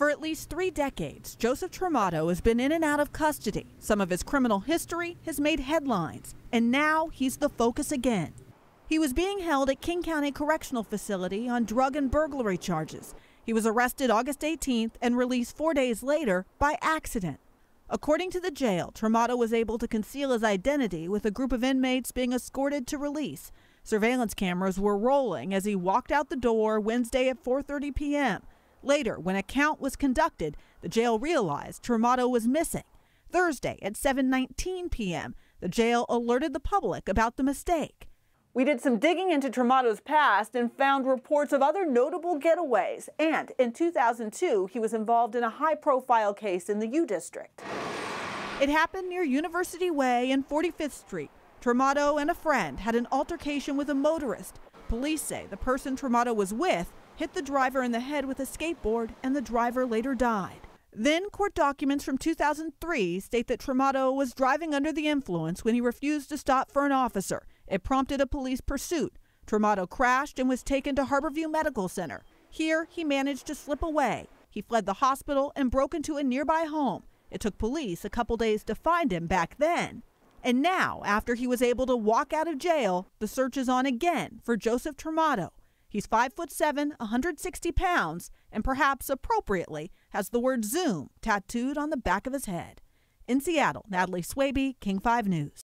For at least 3 decades, Joseph Tramato has been in and out of custody. Some of his criminal history has made headlines, and now he's the focus again. He was being held at King County Correctional Facility on drug and burglary charges. He was arrested August 18th and released 4 days later by accident. According to the jail, Tramato was able to conceal his identity with a group of inmates being escorted to release. Surveillance cameras were rolling as he walked out the door Wednesday at 4:30 p.m. Later, when a count was conducted, the jail realized Tramato was missing. Thursday at 7:19 p.m., the jail alerted the public about the mistake. We did some digging into Tramato's past and found reports of other notable getaways. And in 2002, he was involved in a high-profile case in the U District. It happened near University Way and 45th Street. Tramato and a friend had an altercation with a motorist. Police say the person Tramato was with hit the driver in the head with a skateboard, and the driver later died. Then court documents from 2003 state that Tramato was driving under the influence when he refused to stop for an officer. It prompted a police pursuit. Tramato crashed and was taken to Harborview Medical Center. Here, he managed to slip away. He fled the hospital and broke into a nearby home. It took police a couple days to find him back then. And now, after he was able to walk out of jail, the search is on again for Joseph Tramato. He's 5'7", 160 pounds, and perhaps appropriately has the word Zoom tattooed on the back of his head. In Seattle, Natalie Swaby, King 5 News.